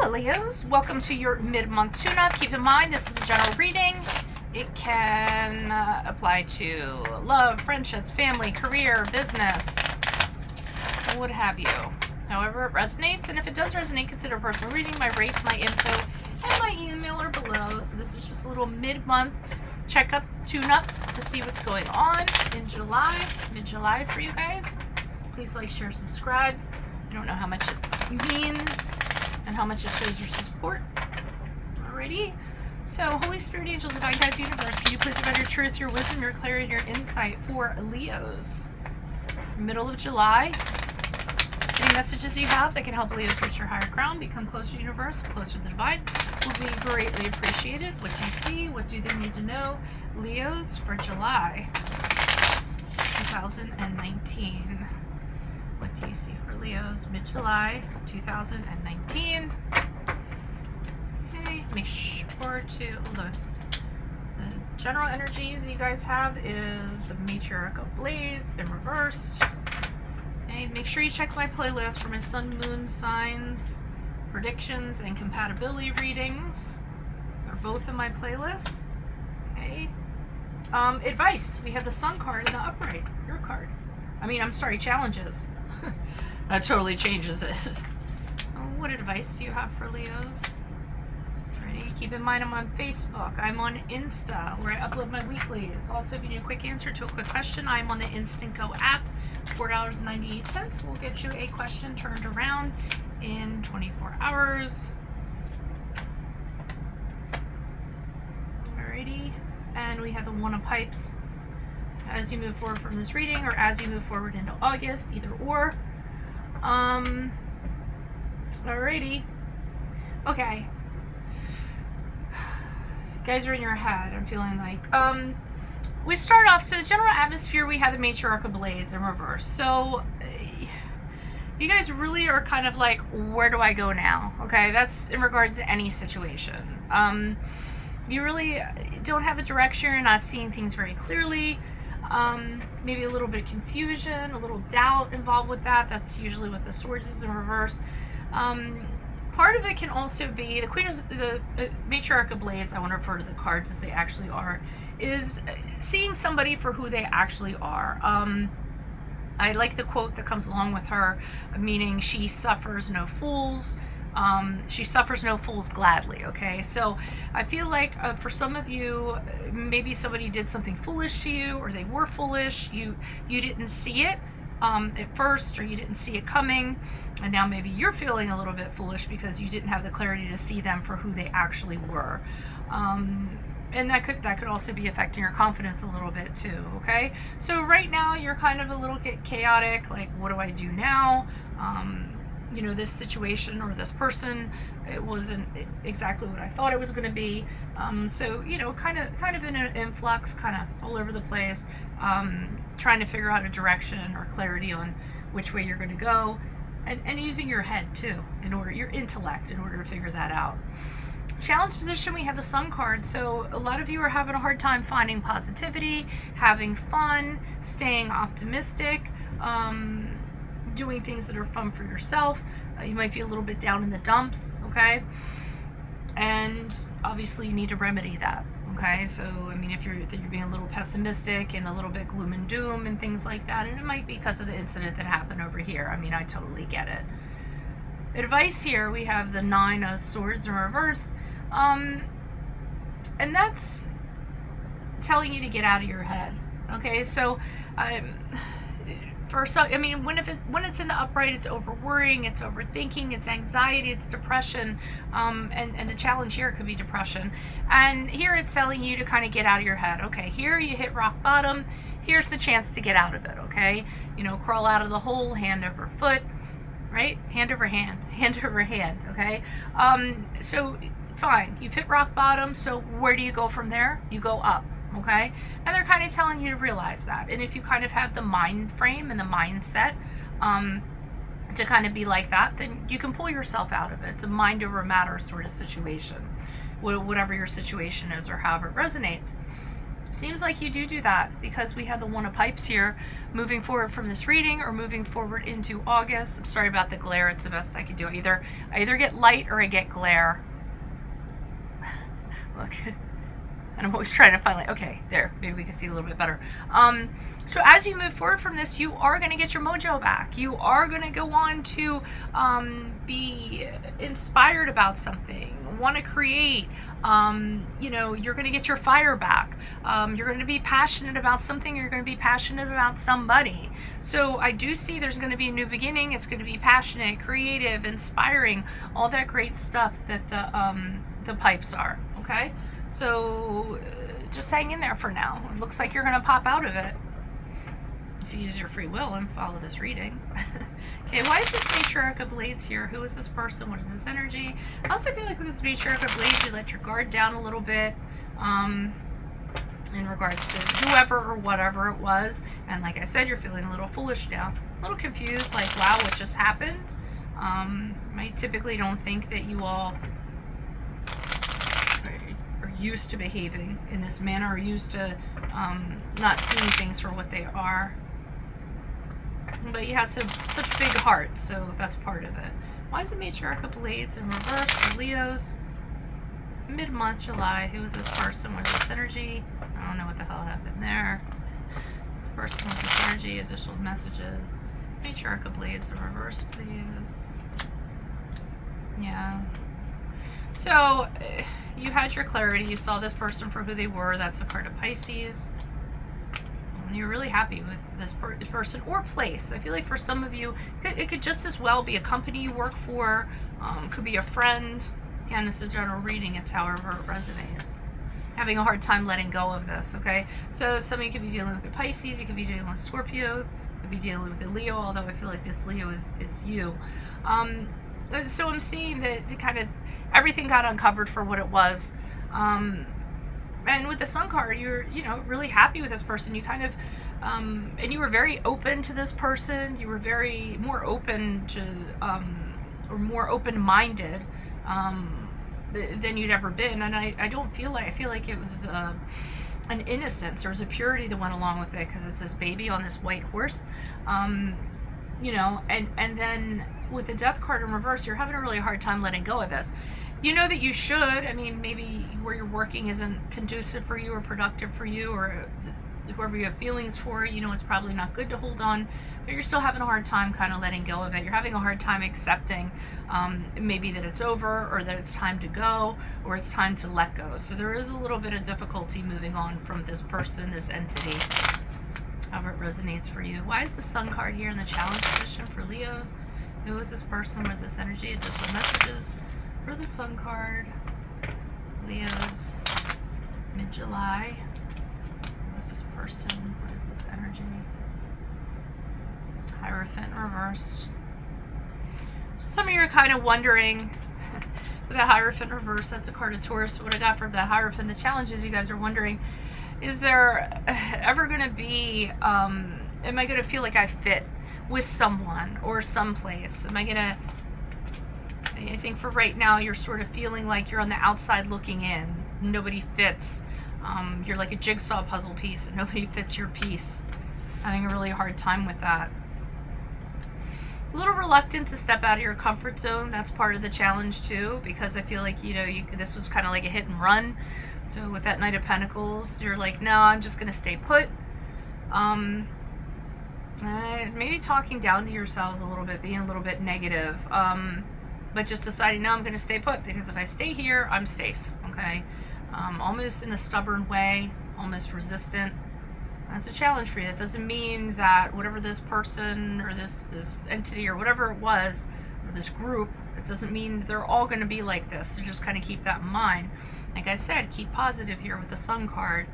Hello Leos, welcome to your mid-month tune-up. Keep in mind this is a general reading. It can apply to love, friendships, family, career, business, what have you. However it resonates, and if it does resonate, consider personal reading. My rates, my info, and my email are below. So this is just a little mid-month check-up, tune-up to see what's going on in July, mid-July for you guys. Please like, share, subscribe. I don't know how much it means and how much it shows your support. Alrighty. So, Holy Spirit, angels, divine guides, universe, can you please provide your truth, your wisdom, your clarity, your insight for Leos? Middle of July. Any messages you have that can help Leos reach your higher ground, become closer to the universe, closer to the divine, will be greatly appreciated. What do you see? What do they need to know? Leos for July 2019. What do you see for Leos mid-July 2019? Okay, make sure to, the general energies you guys have is the Matriarch of Blades in reversed. Okay, make sure you check my playlist for my sun, moon, signs, predictions, and compatibility readings. They're both in my playlist. Okay. Advice. We have the Sun card and the Upright. Your card. I'm sorry, challenges. That totally changes it. What advice do you have for Leos? Ready? Keep in mind I'm on Facebook. I'm on Insta, where I upload my weeklies. Also, if you need a quick answer to a quick question, I'm on the Instant Go app. $4.98 will get you a question turned around in 24 hours. Alrighty. And we have the One of Pipes. As you move forward from this reading, or as you move forward into August, either or. Alrighty. Okay. You guys are in your head, I'm feeling like. We start off, so the general atmosphere, we have the Matriarch of Blades in reverse. So, you guys really are kind of like, where do I go now? Okay, that's in regards to any situation. You really don't have a direction, you're not seeing things very clearly. Maybe a little bit of confusion, a little doubt involved with that. That's usually what the Swords is in reverse. Part of it can also be the Matriarch of Blades. I want to refer to the cards as they actually are. Is seeing somebody for who they actually are. I like the quote that comes along with her, meaning she suffers no fools. She suffers no fools gladly. Okay, so I feel like for some of you, maybe somebody did something foolish to you, or they were foolish. You didn't see it at first, or you didn't see it coming, and now maybe you're feeling a little bit foolish because you didn't have the clarity to see them for who they actually were. And that could also be affecting your confidence a little bit too. Okay, so right now you're kind of a little bit chaotic. Like, what do I do now? This situation or this person, it wasn't exactly what I thought it was going to be. So, kind of in an influx, kind of all over the place, trying to figure out a direction or clarity on which way you're going to go, and using your head too, your intellect in order to figure that out. Challenge position, we have the Sun card. So a lot of you are having a hard time finding positivity, having fun, staying optimistic, doing things that are fun for yourself. You might be a little bit down in the dumps, okay? And obviously you need to remedy that, okay? So, if you're being a little pessimistic and a little bit gloom and doom and things like that, and it might be because of the incident that happened over here. I totally get it. Advice here, we have the Nine of Swords in reverse. And that's telling you to get out of your head, okay? So, when it's in the upright, it's over worrying, it's overthinking, it's anxiety, it's depression, and the challenge here could be depression. And here it's telling you to kind of get out of your head. Okay, here you hit rock bottom. Here's the chance to get out of it. Okay, crawl out of the hole, hand over foot, right? Hand over hand, hand over hand. Okay, so fine, you've hit rock bottom. So where do you go from there? You go up. Okay, and they're kind of telling you to realize that. And if you kind of have the mind frame and the mindset to kind of be like that, then you can pull yourself out of it. It's a mind over matter sort of situation, whatever your situation is or however it resonates. Seems like you do that, because we have the One of Pipes here moving forward from this reading or moving forward into August. I'm sorry about the glare. It's the best I can do. I either get light or I get glare. Look. And I'm always trying to find, like, okay, there, maybe we can see a little bit better. So as you move forward from this, you are going to get your mojo back. You are going to go on to be inspired about something, want to create. You know, you're going to get your fire back. You're going to be passionate about something. You're going to be passionate about somebody. So I do see there's going to be a new beginning. It's going to be passionate, creative, inspiring, all that great stuff that the pipes are, okay? So just hang in there for now. It looks like you're going to pop out of it if you use your free will and follow this reading. Okay, why is this Matriarch of Blades here? Who is this person? What is this energy? I also feel like with this Matriarch of Blades, you let your guard down a little bit in regards to whoever or whatever it was. And like I said, you're feeling a little foolish now. A little confused, like, wow, what just happened? I typically don't think that you all are used to behaving in this manner, or used to not seeing things for what they are. But you have such big hearts, so that's part of it. Why is the Matriarch of Blades in reverse for Leos? Mid-month, July. Who is this person? What is this energy? I don't know what the hell happened there. This person with this energy, additional messages. Matriarch of Blades in reverse, please. Yeah. So, you had your clarity. You saw this person for who they were. That's a card of Pisces. And you're really happy with this person or place. I feel like for some of you, it could just as well be a company you work for. Could be a friend. Again, it's a general reading. It's however it resonates. Having a hard time letting go of this, okay? So some of you could be dealing with a Pisces. You could be dealing with Scorpio. You could be dealing with a Leo, although I feel like this Leo is you. So I'm seeing that kind of everything got uncovered for what it was. And with the Sun card, you're, really happy with this person. You kind of, and you were very open to this person. You were very more open to, or more open-minded than you'd ever been. And I don't feel like, I feel like it was an innocence. There was a purity that went along with it, because it's this baby on this white horse. And then with the Death card in reverse, you're having a really hard time letting go of this. You know that you should. I mean, maybe where you're working isn't conducive for you or productive for you, or whoever you have feelings for, it's probably not good to hold on, but you're still having a hard time kind of letting go of it. You're having a hard time accepting maybe that it's over, or that it's time to go, or it's time to let go. So there is a little bit of difficulty moving on from this person, this entity, however it resonates for you. Why is the Sun card here in the challenge position for Leos? Who is this person? What is this energy? Additional messages for the Sun card. Leos, mid-July. What is this person? What is this energy? Hierophant reversed. Some of you are kind of wondering, with that Hierophant reverse, that's a card of Taurus. What I got for that Hierophant, the challenge is you guys are wondering, is there ever going to be, am I going to feel like I fit with someone or someplace? Am I going to, I think for right now, you're sort of feeling like you're on the outside looking in. Nobody fits. You're like a jigsaw puzzle piece and nobody fits your piece. Having a really hard time with that. A little reluctant to step out of your comfort zone. That's part of the challenge too, because I feel like, this was kind of like a hit and run. So with that Knight of Pentacles, you're like, no, I'm just going to stay put. Maybe talking down to yourselves a little bit, being a little bit negative. But just deciding, no, I'm going to stay put, because if I stay here, I'm safe, okay? Almost in a stubborn way, almost resistant. That's a challenge for you. It doesn't mean that whatever this person or this entity or whatever it was, or this group, it doesn't mean they're all going to be like this. So just kind of keep that in mind. Like I said, keep positive here with the Sun card.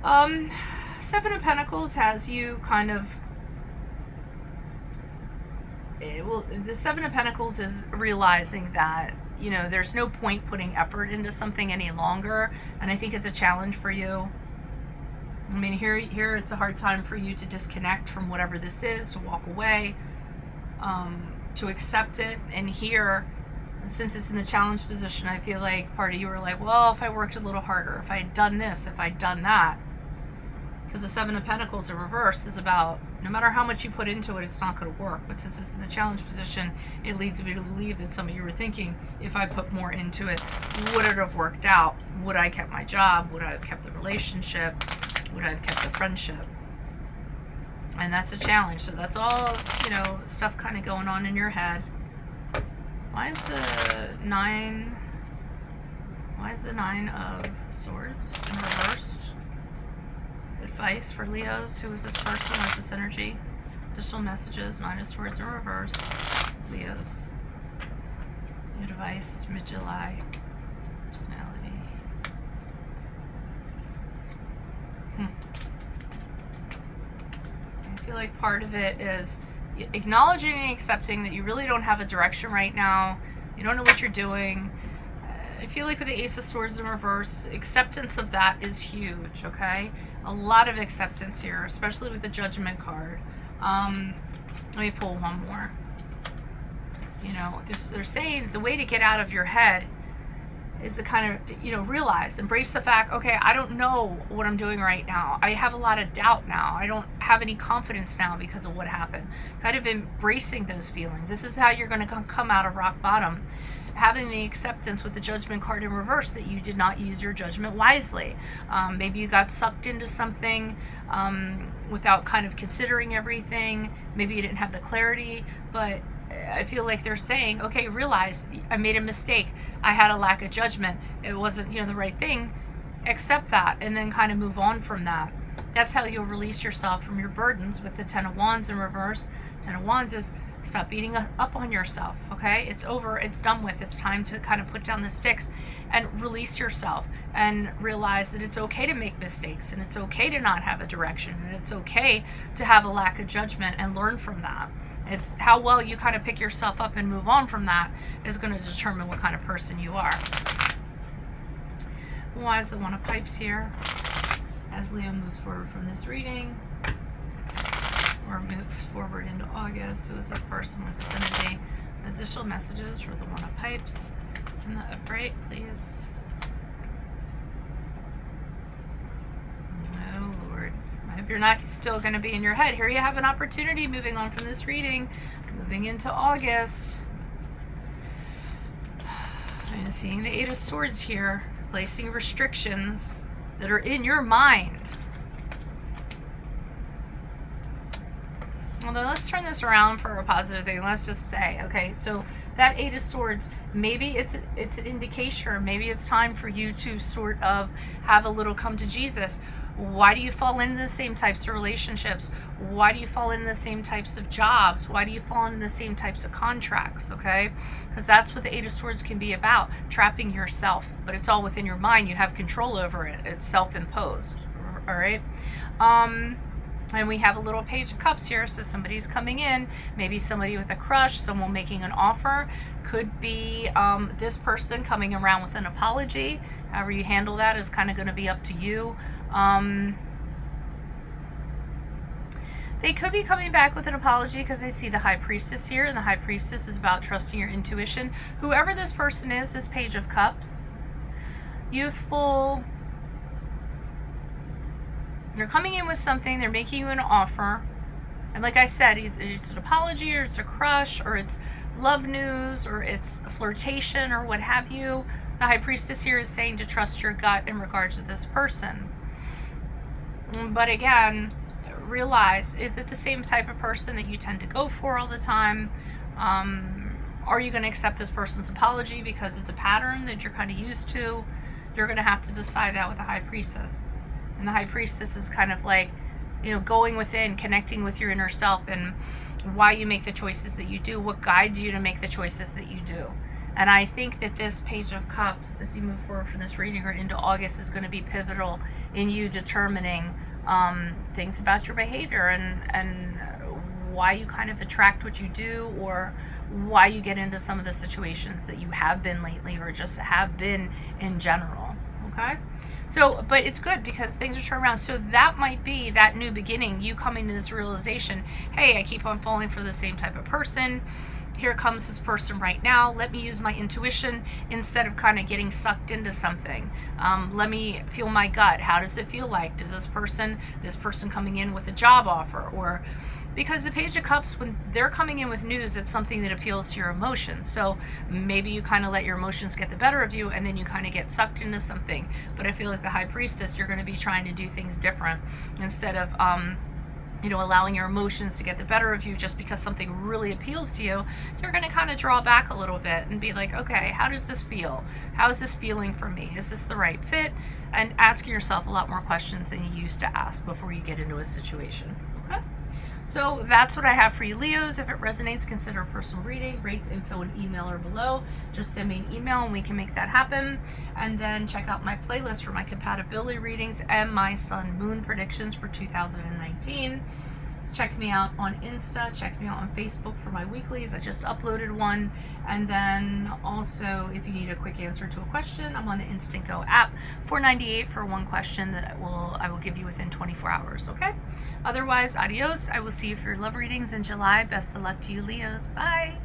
Seven of Pentacles has you kind of, the Seven of Pentacles is realizing that, there's no point putting effort into something any longer. And I think it's a challenge for you. I mean, here it's a hard time for you to disconnect from whatever this is, to walk away, to accept it. And here, since it's in the challenge position, I feel like part of you are like, well, if I worked a little harder, if I'd done this, if I'd done that. Because the Seven of Pentacles in reverse is about, no matter how much you put into it, it's not going to work. But since it's in the challenge position, it leads me to believe that some of you were thinking, if I put more into it, would it have worked out? Would I have kept my job? Would I have kept the relationship? Would I have kept the friendship? And that's a challenge. So that's all, you know, stuff kind of going on in your head. Why is the Nine of Swords in reverse? Advice for Leos. Who is this person? What's this energy? Additional messages. Nine of Swords in reverse. Leos. Advice. Mid-July. Personality. I feel like part of it is acknowledging and accepting that you really don't have a direction right now. You don't know what you're doing. I feel like with the Ace of Swords in reverse, acceptance of that is huge, okay? A lot of acceptance here, especially with the Judgment card. Let me pull one more. You know, they're saying the way to get out of your head is to kind of, you know, realize, embrace the fact, okay, I don't know what I'm doing right now. I have a lot of doubt now. I don't have any confidence now because of what happened. Kind of embracing those feelings. This is how you're going to come out of rock bottom. Having the acceptance with the Judgment card in reverse that you did not use your judgment wisely. Maybe you got sucked into something without kind of considering everything. Maybe you didn't have the clarity, but I feel like they're saying, okay, realize I made a mistake. I had a lack of judgment. It wasn't, you know, the right thing. Accept that and then kind of move on from that. That's how you'll release yourself from your burdens with the Ten of Wands in reverse. Ten of Wands is stop beating up on yourself, okay? It's over, it's done with. It's time to kind of put down the sticks and release yourself and realize that it's okay to make mistakes and it's okay to not have a direction and it's okay to have a lack of judgment and learn from that. It's how well you kind of pick yourself up and move on from that is going to determine what kind of person you are. Why is the One of Pipes here? As Leo moves forward from this reading, or moves forward into August. Who is this person? What's this energy? Additional messages for the One of Pipes in the upright, please. Oh, Lord. I hope you're not still going to be in your head. Here you have an opportunity moving on from this reading, moving into August. I'm seeing the Eight of Swords here, placing restrictions that are in your mind. Although let's turn this around for a positive thing. Let's just say, okay, so that Eight of Swords, maybe it's an indication, or maybe it's time for you to sort of have a little come to Jesus. Why do you fall into the same types of relationships? Why do you fall into the same types of jobs? Why do you fall into the same types of contracts, okay? Because that's what the Eight of Swords can be about, trapping yourself. But it's all within your mind. You have control over it. It's self-imposed, all right? And we have a little Page of Cups here, so somebody's coming in, maybe somebody with a crush, someone making an offer, could be this person coming around with an apology. However you handle that is kind of going to be up to you. They could be coming back with an apology because they see the High Priestess here, and the High Priestess is about trusting your intuition. Whoever this person is, this Page of Cups, youthful. They're coming in with something, they're making you an offer, and like I said, it's an apology, or it's a crush, or it's love news, or it's a flirtation, or what have you. The High Priestess here is saying to trust your gut in regards to this person. But again, realize, is it the same type of person that you tend to go for all the time? Are you going to accept this person's apology because it's a pattern that you're kind of used to? You're going to have to decide that with the High Priestess. And the High Priestess is kind of like, you know, going within, connecting with your inner self and why you make the choices that you do, what guides you to make the choices that you do. And I think that this Page of Cups, as you move forward from this reading or into August, is going to be pivotal in you determining things about your behavior and why you kind of attract what you do, or why you get into some of the situations that you have been lately, or just have been in general. Okay? So, but it's good because things are turning around. So that might be that new beginning, you coming to this realization, hey, I keep on falling for the same type of person. here comes this person right now. Let me use my intuition instead of kind of getting sucked into something. Let me feel my gut. How does it feel like? Does this person coming in with a job offer? Or because the Page of Cups, when they're coming in with news, it's something that appeals to your emotions. So maybe you kind of let your emotions get the better of you, and then you kind of get sucked into something. But I feel like the High Priestess, you're going to be trying to do things different instead of allowing your emotions to get the better of you just because something really appeals to you. You're going to kind of draw back a little bit and be like, okay, how does this feel? How is this feeling for me? Is this the right fit? And asking yourself a lot more questions than you used to ask before you get into a situation. Okay? So that's what I have for you, Leos. If it resonates, consider a personal reading. Rates, info, and email are below. Just send me an email and we can make that happen. And then check out my playlist for my compatibility readings and my sun moon predictions for 2019. Check me out on Insta. Check me out on Facebook for my weeklies. I just uploaded one. And then also, if you need a quick answer to a question, I'm on the Instant Go app. $4.98 for one question that I will give you within 24 hours, okay? Otherwise, adios. I will see you for your love readings in July. Best of luck to you, Leos. Bye.